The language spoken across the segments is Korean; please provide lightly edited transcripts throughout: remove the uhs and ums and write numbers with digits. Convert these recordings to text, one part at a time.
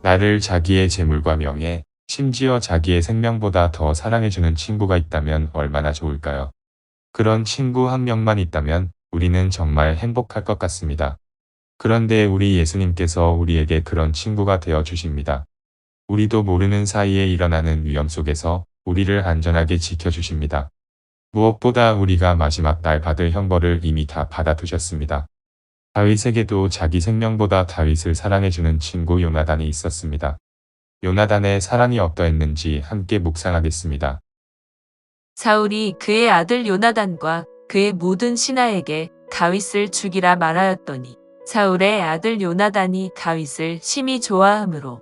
나를 자기의 재물과 명예, 심지어 자기의 생명보다 더 사랑해주는 친구가 있다면 얼마나 좋을까요? 그런 친구 한 명만 있다면 우리는 정말 행복할 것 같습니다. 그런데 우리 예수님께서 우리에게 그런 친구가 되어 주십니다. 우리도 모르는 사이에 일어나는 위험 속에서 우리를 안전하게 지켜주십니다. 무엇보다 우리가 마지막 날 받을 형벌을 이미 다 받아두셨습니다. 다윗에게도 자기 생명보다 다윗을 사랑해주는 친구 요나단이 있었습니다. 요나단의 사랑이 어떠했는지 함께 묵상하겠습니다. 사울이 그의 아들 요나단과 그의 모든 신하에게 다윗을 죽이라 말하였더니 사울의 아들 요나단이 다윗을 심히 좋아하므로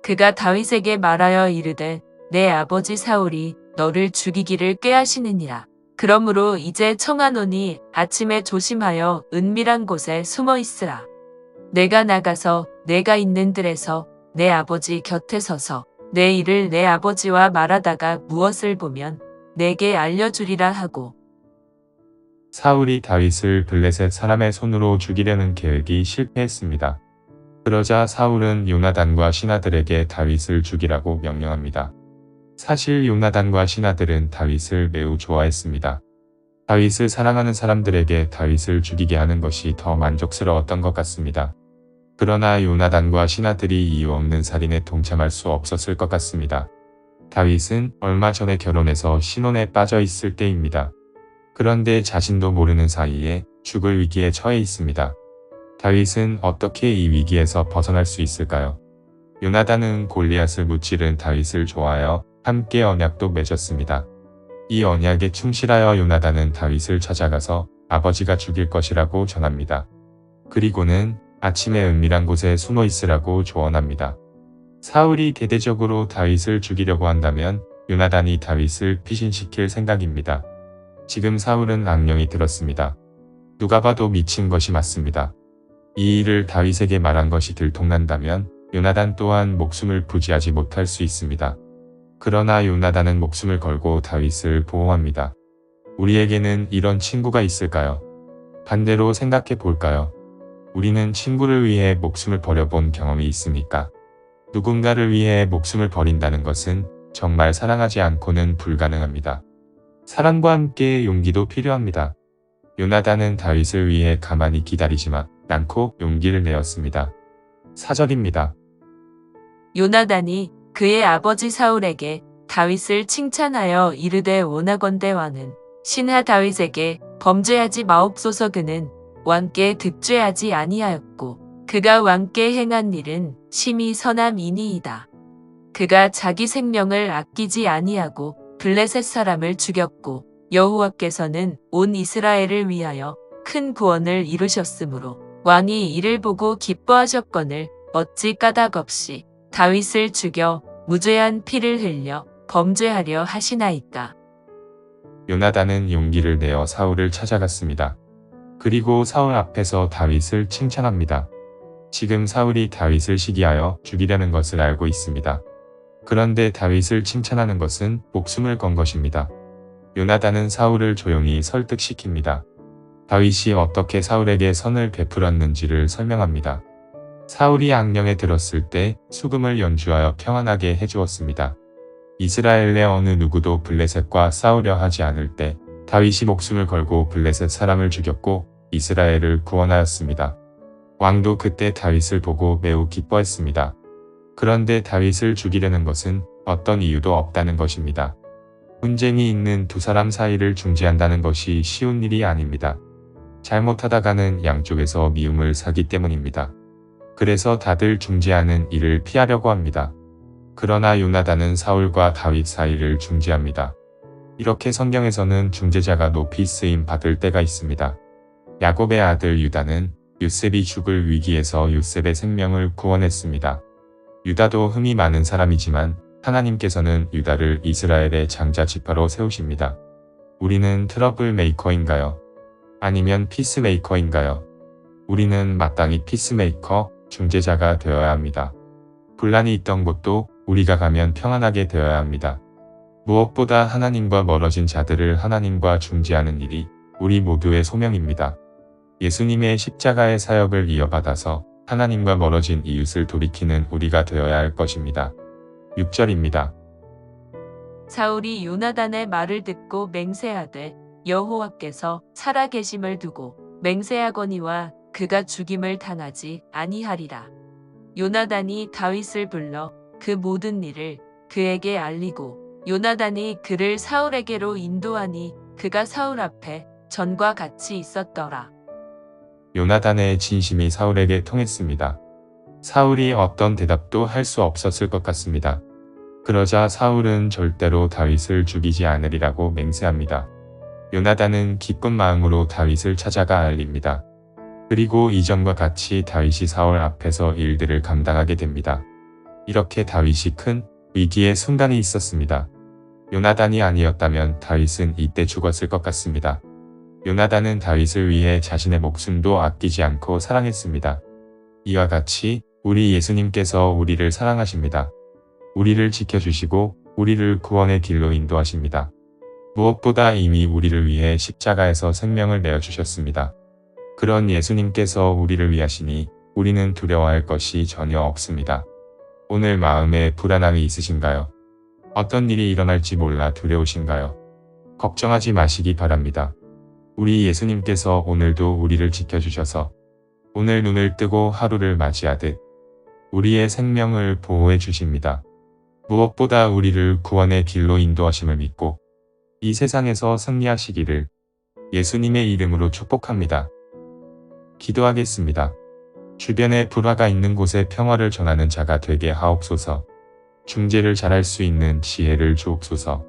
그가 다윗에게 말하여 이르되 내 아버지 사울이 너를 죽이기를 꾀하시느니라. 그러므로 이제 청하노니 아침에 조심하여 은밀한 곳에 숨어 있으라. 내가 나가서 내가 있는 들에서 내 아버지 곁에 서서 내 일을 내 아버지와 말하다가 무엇을 보면 내게 알려주리라 하고. 사울이 다윗을 블레셋 사람의 손으로 죽이려는 계획이 실패했습니다. 그러자 사울은 요나단과 신하들에게 다윗을 죽이라고 명령합니다. 사실 요나단과 신하들은 다윗을 매우 좋아했습니다. 다윗을 사랑하는 사람들에게 다윗을 죽이게 하는 것이 더 만족스러웠던 것 같습니다. 그러나 요나단과 신하들이 이유 없는 살인에 동참할 수 없었을 것 같습니다. 다윗은 얼마 전에 결혼해서 신혼에 빠져 있을 때입니다. 그런데 자신도 모르는 사이에 죽을 위기에 처해 있습니다. 다윗은 어떻게 이 위기에서 벗어날 수 있을까요? 요나단은 골리앗을 무찌른 다윗을 좋아하여 함께 언약도 맺었습니다. 이 언약에 충실하여 요나단은 다윗을 찾아가서 아버지가 죽일 것이라고 전합니다. 그리고는 아침에 은밀한 곳에 숨어 있으라고 조언합니다. 사울이 대대적으로 다윗을 죽이려고 한다면 요나단이 다윗을 피신시킬 생각입니다. 지금 사울은 악령이 들었습니다. 누가 봐도 미친 것이 맞습니다. 이 일을 다윗에게 말한 것이 들통난다면 요나단 또한 목숨을 부지하지 못할 수 있습니다. 그러나 요나단은 목숨을 걸고 다윗을 보호합니다. 우리에게는 이런 친구가 있을까요? 반대로 생각해 볼까요? 우리는 친구를 위해 목숨을 버려본 경험이 있습니까? 누군가를 위해 목숨을 버린다는 것은 정말 사랑하지 않고는 불가능합니다. 사랑과 함께 용기도 필요합니다. 요나단은 다윗을 위해 가만히 기다리지만 않고 용기를 내었습니다. 4절입니다. 요나단이 그의 아버지 사울에게 다윗을 칭찬하여 이르되 원하건대 왕은 신하 다윗에게 범죄하지 마옵소서. 그는 왕께 득죄하지 아니하였고 그가 왕께 행한 일은 심히 선함이니이다. 그가 자기 생명을 아끼지 아니하고 블레셋 사람을 죽였고 여호와께서는 온 이스라엘을 위하여 큰 구원을 이루셨으므로 왕이 이를 보고 기뻐하셨거늘 어찌 까닭없이 다윗을 죽여 무죄한 피를 흘려 범죄하려 하시나이까. 요나단은 용기를 내어 사울을 찾아갔습니다. 그리고 사울 앞에서 다윗을 칭찬합니다. 지금 사울이 다윗을 시기하여 죽이려는 것을 알고 있습니다. 그런데 다윗을 칭찬하는 것은 목숨을 건 것입니다. 요나단은 사울을 조용히 설득시킵니다. 다윗이 어떻게 사울에게 선을 베풀었는지를 설명합니다. 사울이 악령에 들었을 때 수금을 연주하여 평안하게 해주었습니다. 이스라엘의 어느 누구도 블레셋과 싸우려 하지 않을 때 다윗이 목숨을 걸고 블레셋 사람을 죽였고 이스라엘을 구원하였습니다. 왕도 그때 다윗을 보고 매우 기뻐했습니다. 그런데 다윗을 죽이려는 것은 어떤 이유도 없다는 것입니다. 분쟁이 있는 두 사람 사이를 중재한다는 것이 쉬운 일이 아닙니다. 잘못하다가는 양쪽에서 미움을 사기 때문입니다. 그래서 다들 중재하는 일을 피하려고 합니다. 그러나 요나단은 사울과 다윗 사이를 중재합니다. 이렇게 성경에서는 중재자가 높이 쓰임 받을 때가 있습니다. 야곱의 아들 유다는 요셉이 죽을 위기에서 요셉의 생명을 구원했습니다. 유다도 흠이 많은 사람이지만 하나님께서는 유다를 이스라엘의 장자 지파로 세우십니다. 우리는 트러블 메이커인가요? 아니면 피스메이커인가요? 우리는 마땅히 피스메이커, 중재자가 되어야 합니다. 분란이 있던 곳도 우리가 가면 평안하게 되어야 합니다. 무엇보다 하나님과 멀어진 자들을 하나님과 중재하는 일이 우리 모두의 소명입니다. 예수님의 십자가의 사역을 이어받아서 하나님과 멀어진 이웃을 돌이키는 우리가 되어야 할 것입니다. 6절입니다. 사울이 요나단의 말을 듣고 맹세하되 여호와께서 살아계심을 두고 맹세하거니와 그가 죽임을 당하지 아니하리라. 요나단이 다윗을 불러 그 모든 일을 그에게 알리고 요나단이 그를 사울에게로 인도하니 그가 사울 앞에 전과 같이 있었더라. 요나단의 진심이 사울에게 통했습니다. 사울이 어떤 대답도 할 수 없었을 것 같습니다. 그러자 사울은 절대로 다윗을 죽이지 않으리라고 맹세합니다. 요나단은 기쁜 마음으로 다윗을 찾아가 알립니다. 그리고 이전과 같이 다윗이 사울 앞에서 일들을 감당하게 됩니다. 이렇게 다윗이 큰 위기의 순간이 있었습니다. 요나단이 아니었다면 다윗은 이때 죽었을 것 같습니다. 요나단은 다윗을 위해 자신의 목숨도 아끼지 않고 사랑했습니다. 이와 같이 우리 예수님께서 우리를 사랑하십니다. 우리를 지켜주시고 우리를 구원의 길로 인도하십니다. 무엇보다 이미 우리를 위해 십자가에서 생명을 내어주셨습니다. 그런 예수님께서 우리를 위하시니 우리는 두려워할 것이 전혀 없습니다. 오늘 마음에 불안함이 있으신가요? 어떤 일이 일어날지 몰라 두려우신가요? 걱정하지 마시기 바랍니다. 우리 예수님께서 오늘도 우리를 지켜주셔서 오늘 눈을 뜨고 하루를 맞이하듯 우리의 생명을 보호해 주십니다. 무엇보다 우리를 구원의 길로 인도하심을 믿고 이 세상에서 승리하시기를 예수님의 이름으로 축복합니다. 기도하겠습니다. 주변에 불화가 있는 곳에 평화를 전하는 자가 되게 하옵소서. 중재를 잘할 수 있는 지혜를 주옵소서.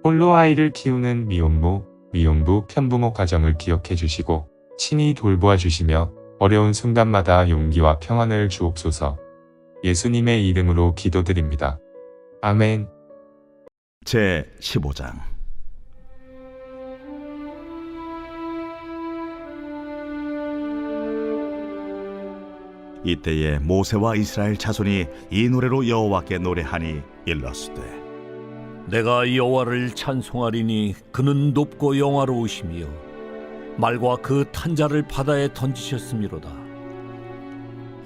홀로 아이를 키우는 미혼부, 편부모 가정을 기억해 주시고 친히 돌보아 주시며 어려운 순간마다 용기와 평안을 주옵소서. 예수님의 이름으로 기도드립니다. 아멘. 제 15장. 이때에 모세와 이스라엘 자손이 이 노래로 여호와께 노래하니 일렀으되 내가 여호와를 찬송하리니 그는 높고 영화로우시며 말과 그 탄자를 바다에 던지셨음이로다.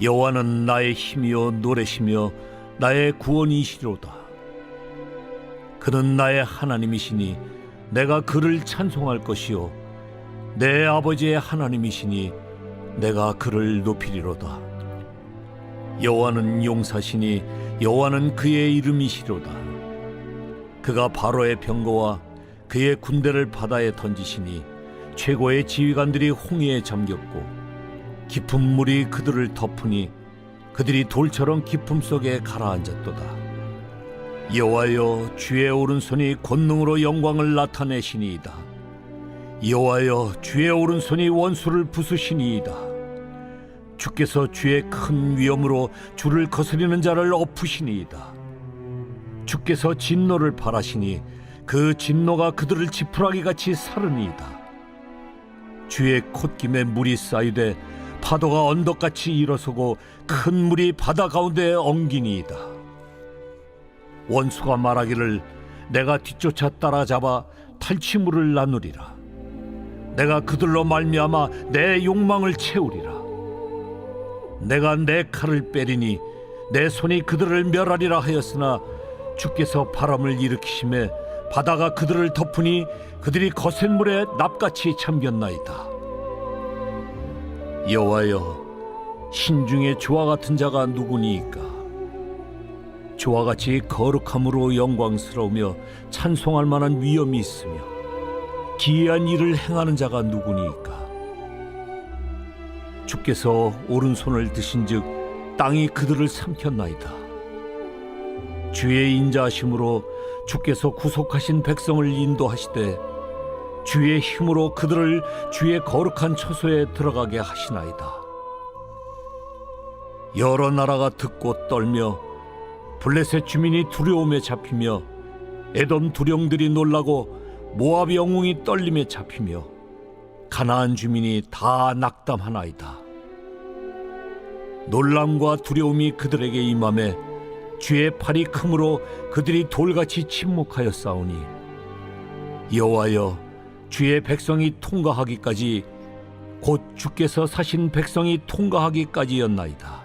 여호와는 나의 힘이요 노래시며 나의 구원이시로다. 그는 나의 하나님이시니 내가 그를 찬송할 것이요 내 아버지의 하나님이시니 내가 그를 높이리로다. 여호와는 용사시니 여호와는 그의 이름이시로다. 그가 바로의 병거와 그의 군대를 바다에 던지시니 최고의 지휘관들이 홍해에 잠겼고 깊은 물이 그들을 덮으니 그들이 돌처럼 깊음 속에 가라앉았도다. 여호와여, 주의 오른손이 권능으로 영광을 나타내시니이다. 여호와여, 주의 오른손이 원수를 부수시니이다. 주께서 주의 큰 위엄으로 주를 거스리는 자를 엎으시니이다. 주께서 진노를 발하시니 그 진노가 그들을 지푸라기같이 사르니이다. 주의 콧김에 물이 쌓이되 파도가 언덕같이 일어서고 큰 물이 바다 가운데 엉기니이다. 원수가 말하기를 내가 뒤쫓아 따라잡아 탈취물을 나누리라. 내가 그들로 말미암아 내 욕망을 채우리라. 내가 내 칼을 빼리니 내 손이 그들을 멸하리라 하였으나 주께서 바람을 일으키심에 바다가 그들을 덮으니 그들이 거센 물에 납같이 잠겼나이다. 여호와여, 신중에 주와 같은 자가 누구니이까? 주와 같이 거룩함으로 영광스러우며 찬송할 만한 위엄이 있으며 기이한 일을 행하는 자가 누구니이까? 주께서 오른손을 드신즉 땅이 그들을 삼켰나이다. 주의 인자하심으로 주께서 구속하신 백성을 인도하시되 주의 힘으로 그들을 주의 거룩한 처소에 들어가게 하시나이다. 여러 나라가 듣고 떨며 블레셋 주민이 두려움에 잡히며 에돔 두령들이 놀라고 모압 영웅이 떨림에 잡히며 가나안 주민이 다 낙담하나이다. 놀람과 두려움이 그들에게 임하매 주의 팔이 크므로 그들이 돌같이 침묵하여 싸우니 여호와여, 주의 백성이 통과하기까지 곧 주께서 사신 백성이 통과하기까지였나이다.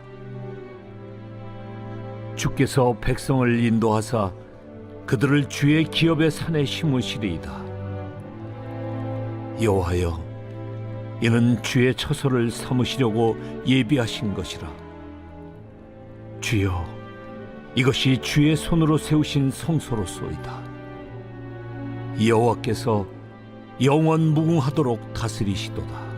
주께서 백성을 인도하사 그들을 주의 기업의 산에 심으시리이다. 여호와여, 이는 주의 처소를 삼으시려고 예비하신 것이라. 주여, 이것이 주의 손으로 세우신 성소로소이다. 여호와께서 영원 무궁하도록 다스리시도다.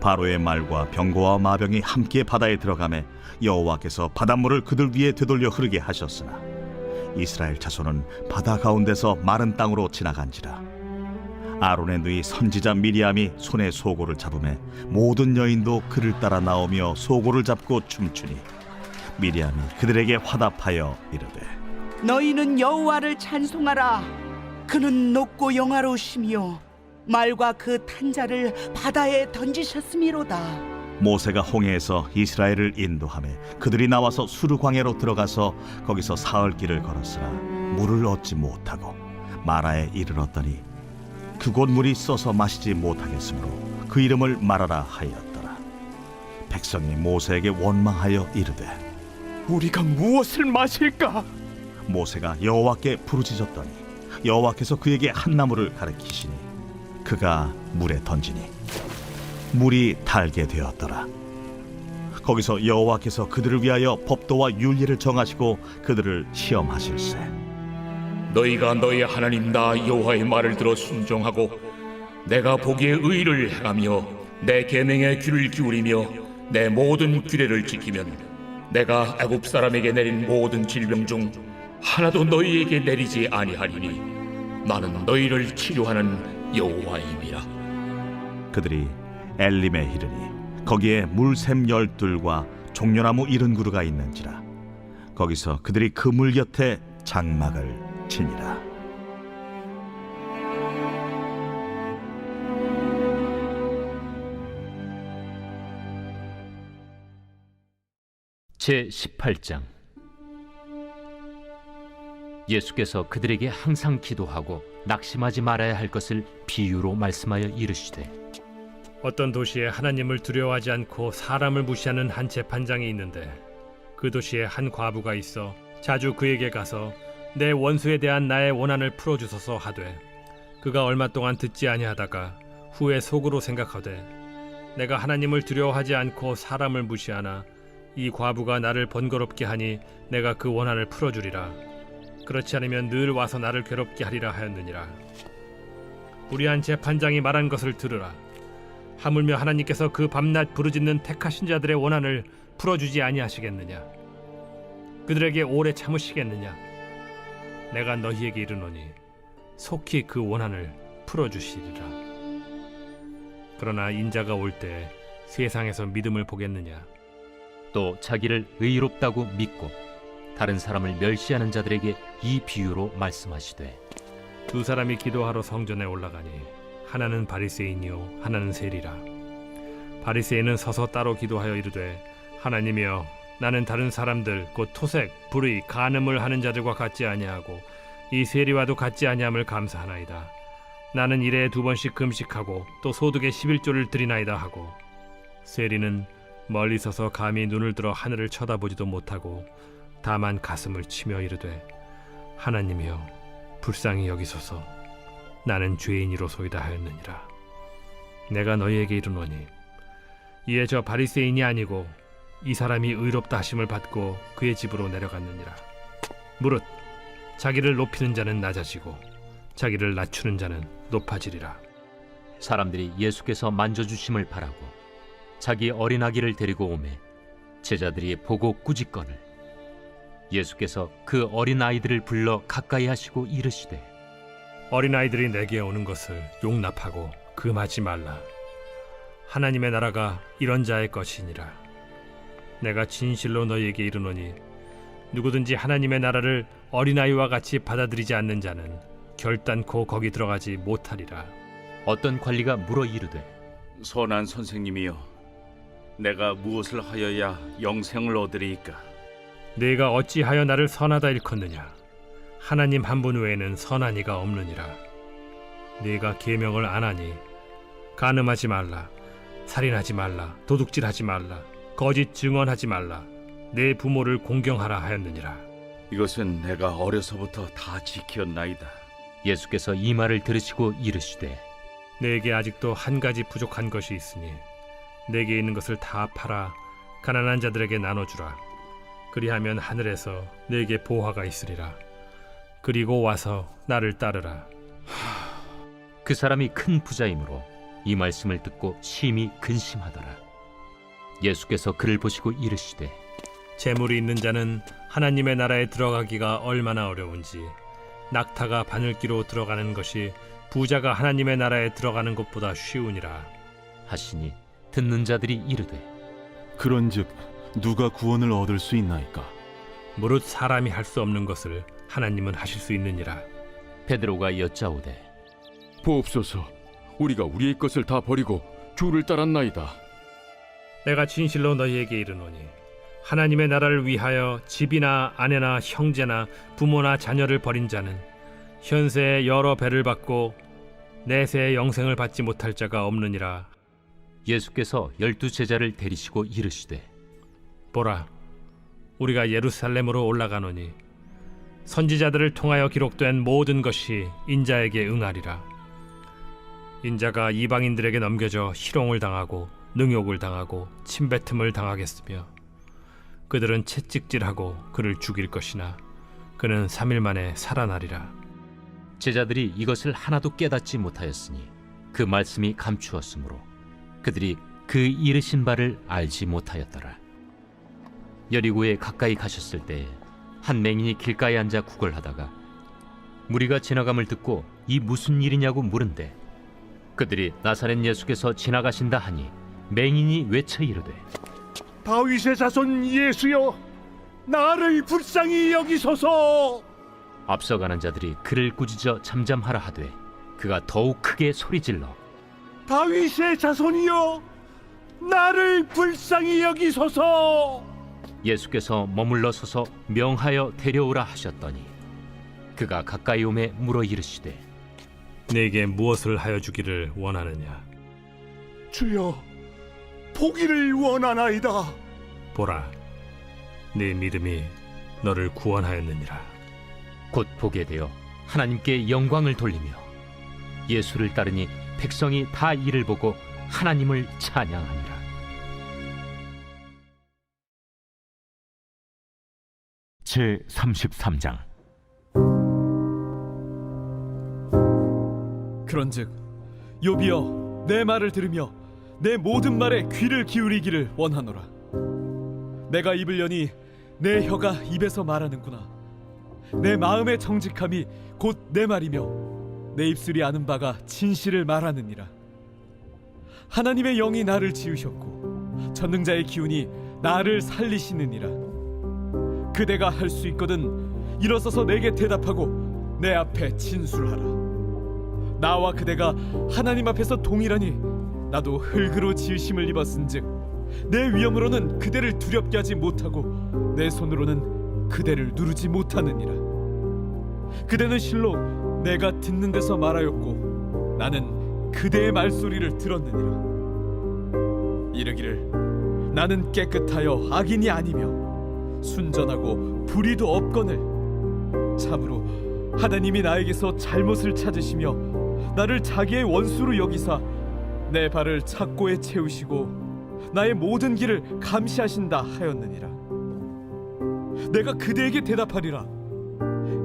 바로의 말과 병거와 마병이 함께 바다에 들어가매 여호와께서 바닷물을 그들 위에 되돌려 흐르게 하셨으나 이스라엘 자손은 바다 가운데서 마른 땅으로 지나간지라. 아론의 누이 선지자 미리암이 손에 소고를 잡으매 모든 여인도 그를 따라 나오며 소고를 잡고 춤추니 미리암이 그들에게 화답하여 이르되 너희는 여호와를 찬송하라. 그는 높고 영화로우시며 말과 그 탄자를 바다에 던지셨음이로다. 모세가 홍해에서 이스라엘을 인도하며 그들이 나와서 수르광야로 들어가서 거기서 사흘 길을 걸었으나 물을 얻지 못하고 마라에 이르렀더니 그곳 물이 써서 마시지 못하겠으므로 그 이름을 마라라 하였더라. 백성이 모세에게 원망하여 이르되 우리가 무엇을 마실까? 모세가 여호와께 부르짖었더니 여호와께서 그에게 한 나무를 가리키시니 그가 물에 던지니 물이 달게 되었더라. 거기서 여호와께서 그들을 위하여 법도와 윤리를 정하시고 그들을 시험하실세. 너희가 너희 하나님 나 여호와의 말을 들어 순종하고 내가 보기에 의를 행하며 내 계명에 귀를 기울이며 내 모든 규례를 지키면 내가 애굽 사람에게 내린 모든 질병 중 하나도 너희에게 내리지 아니하리니 나는 너희를 치료하는 여호와임이라. 그들이 엘림에 이르니 거기에 물샘 12과 종려나무 70그루가 있는지라. 거기서 그들이 그 물 곁에 장막을 치니라. 제18장. 예수께서 그들에게 항상 기도하고 낙심하지 말아야 할 것을 비유로 말씀하여 이르시되 어떤 도시에 하나님을 두려워하지 않고 사람을 무시하는 한 재판장이 있는데 그 도시에 한 과부가 있어 자주 그에게 가서 내 원수에 대한 나의 원한을 풀어주소서 하되 그가 얼마 동안 듣지 아니하다가 후에 속으로 생각하되 내가 하나님을 두려워하지 않고 사람을 무시하나 이 과부가 나를 번거롭게 하니 내가 그 원한을 풀어주리라. 그렇지 않으면 늘 와서 나를 괴롭게 하리라 하였느니라. 불의한 재판장이 말한 것을 들으라. 하물며 하나님께서 그 밤낮 부르짖는 택하신 자들의 원한을 풀어주지 아니하시겠느냐? 그들에게 오래 참으시겠느냐? 내가 너희에게 이르노니 속히 그 원한을 풀어주시리라. 그러나 인자가 올 때 세상에서 믿음을 보겠느냐? 또 자기를 의롭다고 믿고 다른 사람을 멸시하는 자들에게 이 비유로 말씀하시되 두 사람이 기도하러 성전에 올라가니 하나는 바리새인이요 하나는 세리라. 바리새인은 서서 따로 기도하여 이르되 하나님이여 나는 다른 사람들 곧 토색, 불의, 간음을 하는 자들과 같지 아니하고 이 세리와도 같지 아니함을 감사하나이다. 나는 일에 2번씩 금식하고 또 소득의 11조를 드리나이다 하고 세리는 멀리 서서 감히 눈을 들어 하늘을 쳐다보지도 못하고 다만 가슴을 치며 이르되 하나님이여 불쌍히 여기소서 나는 죄인이로소이다 하였느니라. 내가 너희에게 이르노니 이에 저 바리새인이 아니고 이 사람이 의롭다 하심을 받고 그의 집으로 내려갔느니라. 무릇 자기를 높이는 자는 낮아지고 자기를 낮추는 자는 높아지리라. 사람들이 예수께서 만져주심을 바라고 자기 어린아기를 데리고 오매 제자들이 보고 꾸짖거늘 예수께서 그 어린아이들을 불러 가까이 하시고 이르시되 어린아이들이 내게 오는 것을 용납하고 금하지 말라. 하나님의 나라가 이런 자의 것이니라. 내가 진실로 너희에게 이르노니 누구든지 하나님의 나라를 어린아이와 같이 받아들이지 않는 자는 결단코 거기 들어가지 못하리라. 어떤 관리가 물어 이르되 선한 선생님이여, 내가 무엇을 하여야 영생을 얻으리이까? 네가 어찌하여 나를 선하다 일컫느냐? 하나님 한 분 외에는 선한 이가 없느니라. 네가 계명을 안 하니 간음하지 말라, 살인하지 말라, 도둑질하지 말라, 거짓 증언하지 말라, 내 부모를 공경하라 하였느니라. 이것은 내가 어려서부터 다 지켰나이다. 예수께서 이 말을 들으시고 이르시되 내게 아직도 한 가지 부족한 것이 있으니 내게 있는 것을 다 팔아 가난한 자들에게 나눠주라. 그리하면 하늘에서 내게 보화가 있으리라. 그리고 와서 나를 따르라. 그 사람이 큰 부자이므로 이 말씀을 듣고 심히 근심하더라. 예수께서 그를 보시고 이르시되 재물이 있는 자는 하나님의 나라에 들어가기가 얼마나 어려운지 낙타가 바늘기로 들어가는 것이 부자가 하나님의 나라에 들어가는 것보다 쉬우니라 하시니 듣는 자들이 이르되 그런즉 누가 구원을 얻을 수 있나이까? 무릇 사람이 할 수 없는 것을 하나님은 하실 수 있느니라. 베드로가 여짜오되 보옵소서, 우리가 우리의 것을 다 버리고 주를 따랐나이다. 내가 진실로 너희에게 이르노니 하나님의 나라를 위하여 집이나 아내나 형제나 부모나 자녀를 버린 자는 현세에 여러 배를 받고 내세의 영생을 받지 못할 자가 없느니라. 예수께서 12 제자를 데리시고 이르시되 보라, 우리가 예루살렘으로 올라가노니 선지자들을 통하여 기록된 모든 것이 인자에게 응하리라. 인자가 이방인들에게 넘겨져 희롱을 당하고 능욕을 당하고 침뱉음을 당하겠으며 그들은 채찍질하고 그를 죽일 것이나 그는 3일 만에 살아나리라. 제자들이 이것을 하나도 깨닫지 못하였으니 그 말씀이 감추었으므로 그들이 그 이르신 바를 알지 못하였더라. 여리고에 가까이 가셨을 때에 한 맹인이 길가에 앉아 구걸하다가 무리가 지나감을 듣고 이 무슨 일이냐고 물은데 그들이 나사렛 예수께서 지나가신다 하니 맹인이 외쳐 이르되 다윗의 자손 예수여, 나를 불쌍히 여기소서. 앞서가는 자들이 그를 꾸짖어 잠잠하라 하되 그가 더욱 크게 소리질러 다윗의 자손이여, 나를 불쌍히 여기소서. 예수께서 머물러 서서 명하여 데려오라 하셨더니 그가 가까이 오매 물어 이르시되 내게 무엇을 하여 주기를 원하느냐? 주여, 보기를 원하나이다. 보라, 네 믿음이 너를 구원하였느니라. 곧 보게 되어 하나님께 영광을 돌리며 예수를 따르니 백성이 다 이를 보고 하나님을 찬양하니라. 제 33장. 그런즉 요비여, 내 말을 들으며 내 모든 말에 귀를 기울이기를 원하노라. 내가 입을 여니 내 혀가 입에서 말하는구나. 내 마음의 정직함이 곧 내 말이며 내 입술이 아는 바가 진실을 말하느니라. 하나님의 영이 나를 지으셨고 전능자의 기운이 나를 살리시느니라. 그대가 할 수 있거든 일어서서 내게 대답하고 내 앞에 진술하라. 나와 그대가 하나님 앞에서 동일하니 나도 흙으로 지으심을 입었은즉 내 위엄으로는 그대를 두렵게 하지 못하고 내 손으로는 그대를 누르지 못하느니라. 그대는 실로 내가 듣는 데서 말하였고 나는 그대의 말소리를 들었느니라. 이르기를 나는 깨끗하여 악인이 아니며 순전하고 불의도 없거늘 참으로 하나님이 나에게서 잘못을 찾으시며 나를 자기의 원수로 여기사 내 발을 착고에 채우시고 나의 모든 길을 감시하신다 하였느니라. 내가 그대에게 대답하리라.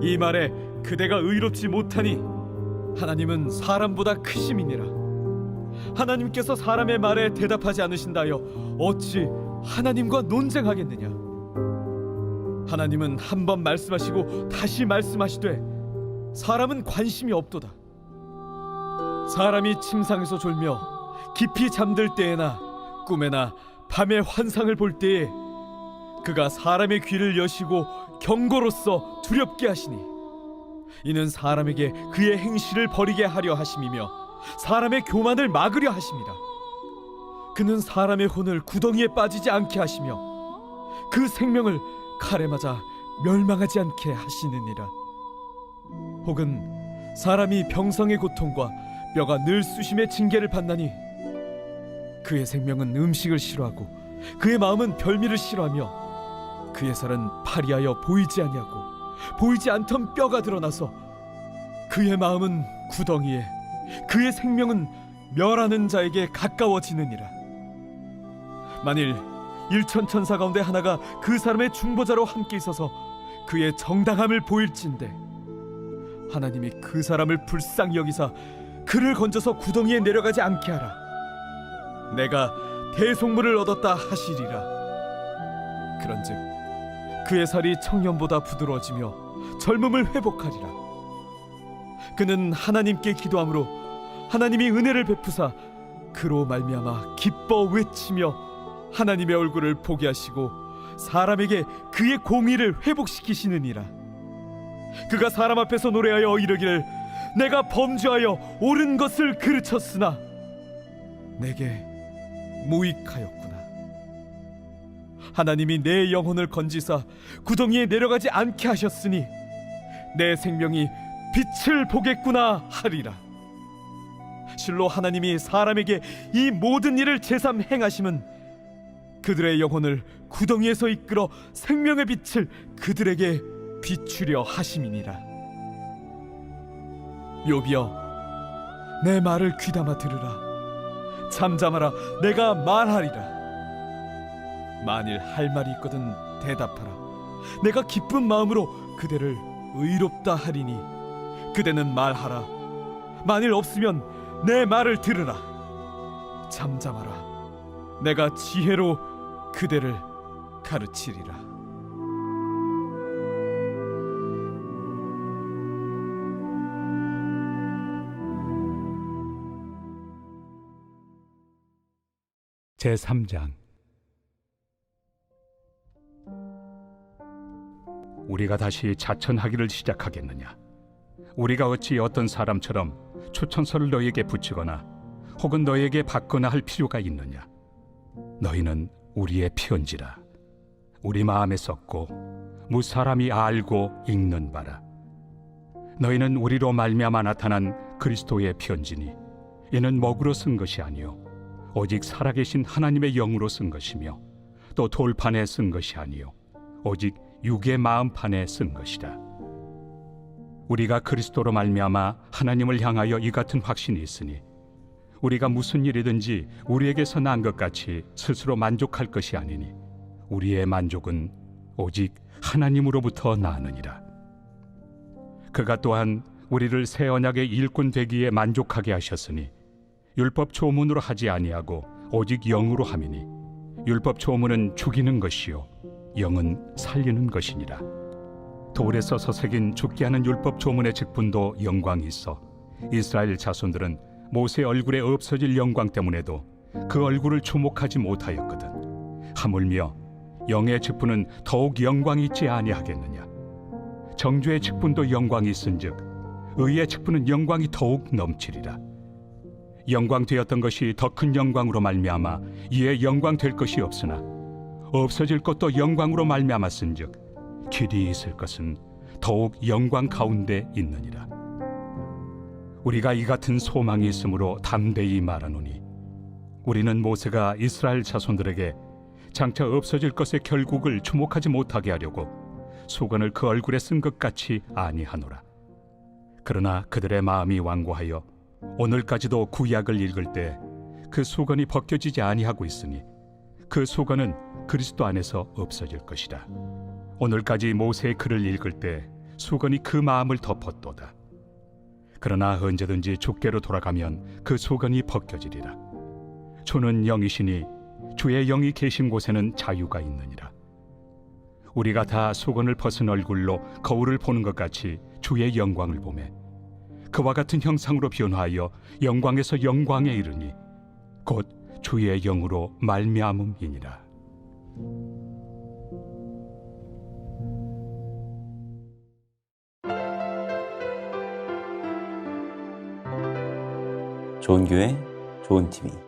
이 말에 그대가 의롭지 못하니 하나님은 사람보다 크심이니라. 하나님께서 사람의 말에 대답하지 않으신다여 어찌 하나님과 논쟁하겠느냐. 하나님은 한 번 말씀하시고 다시 말씀하시되 사람은 관심이 없도다. 사람이 침상에서 졸며 깊이 잠들 때에나 꿈에나 밤에 환상을 볼 때에 그가 사람의 귀를 여시고 경고로써 두렵게 하시니 이는 사람에게 그의 행실을 버리게 하려 하심이며 사람의 교만을 막으려 하심이라. 그는 사람의 혼을 구덩이에 빠지지 않게 하시며 그 생명을 칼에 맞아 멸망하지 않게 하시느니라. 혹은 사람이 병성의 고통과 뼈가 늘 쑤심의 징계를 받나니 그의 생명은 음식을 싫어하고 그의 마음은 별미를 싫어하며 그의 살은 파리하여 보이지 아니하고 보이지 않던 뼈가 드러나서 그의 마음은 구덩이에 그의 생명은 멸하는 자에게 가까워지느니라. 만일 일천천사 가운데 하나가 그 사람의 중보자로 함께 있어서 그의 정당함을 보일진대 하나님이 그 사람을 불쌍히 여기사 그를 건져서 구덩이에 내려가지 않게 하라. 내가 대속물을 얻었다 하시리라. 그런즉 그의 살이 청년보다 부드러워지며 젊음을 회복하리라. 그는 하나님께 기도함으로 하나님이 은혜를 베푸사 그로 말미암아 기뻐 외치며 하나님의 얼굴을 보게 하시고 사람에게 그의 공의를 회복시키시느니라. 그가 사람 앞에서 노래하여 이르기를 내가 범죄하여 옳은 것을 그르쳤으나 내게 무익하였구나. 하나님이 내 영혼을 건지사 구덩이에 내려가지 않게 하셨으니 내 생명이 빛을 보겠구나 하리라. 실로 하나님이 사람에게 이 모든 일을 제삼 행하심은 그들의 영혼을 구덩이에서 이끌어 생명의 빛을 그들에게 비추려 하심이니라. 욥이여, 내 말을 귀담아 들으라. 잠잠하라, 내가 말하리라. 만일 할 말이 있거든 대답하라. 내가 기쁜 마음으로 그대를 의롭다 하리니 그대는 말하라. 만일 없으면 내 말을 들으라. 잠잠하라, 내가 지혜로 그대를 가르치리라. 제3장. 우리가 다시 자천하기를 시작하겠느냐? 우리가 어찌 어떤 사람처럼 추천서를 너희에게 붙이거나 혹은 너희에게 받거나 할 필요가 있느냐? 너희는 우리의 편지라. 우리 마음에 썼고 무사람이 알고 읽는 바라. 너희는 우리로 말미암아 나타난 그리스도의 편지니 이는 먹으로 쓴 것이 아니요 오직 살아계신 하나님의 영으로 쓴 것이며 또 돌판에 쓴 것이 아니요 오직 육의 마음판에 쓴 것이라. 우리가 그리스도로 말미암아 하나님을 향하여 이 같은 확신이 있으니 우리가 무슨 일이든지 우리에게서 난 것 같이 스스로 만족할 것이 아니니 우리의 만족은 오직 하나님으로부터 나느니라. 그가 또한 우리를 새 언약의 일꾼 되기에 만족하게 하셨으니 율법 초문으로 하지 아니하고 오직 영으로 함이니 율법 초문은 죽이는 것이요 영은 살리는 것이니라. 돌에 써서 새긴 죽게 하는 율법 초문의 직분도 영광이 있어 이스라엘 자손들은 모세 얼굴에 없어질 영광 때문에도 그 얼굴을 주목하지 못하였거든. 하물며 영의 직분은 더욱 영광이 있지 아니하겠느냐? 정죄의 직분도 영광이 있은즉 의의 직분은 영광이 더욱 넘치리라. 영광되었던 것이 더 큰 영광으로 말미암아 이에 영광될 것이 없으나 없어질 것도 영광으로 말미암았은즉 길이 있을 것은 더욱 영광 가운데 있느니라. 우리가 이 같은 소망이 있으므로 담대히 말하노니 우리는 모세가 이스라엘 자손들에게 장차 없어질 것의 결국을 주목하지 못하게 하려고 수건을 그 얼굴에 쓴 것 같이 아니하노라. 그러나 그들의 마음이 완고하여 오늘까지도 구약을 읽을 때 그 수건이 벗겨지지 아니하고 있으니 그 수건은 그리스도 안에서 없어질 것이라. 오늘까지 모세의 글을 읽을 때 수건이 그 마음을 덮었도다. 그러나 언제든지 주께로 돌아가면 그 수건이 벗겨지리라. 주는 영이시니 주의 영이 계신 곳에는 자유가 있느니라. 우리가 다 수건을 벗은 얼굴로 거울을 보는 것 같이 주의 영광을 보매 그와 같은 형상으로 변화하여 영광에서 영광에 이르니 곧 주의 영으로 말미암음이니라. 좋은 교회, 좋은 TV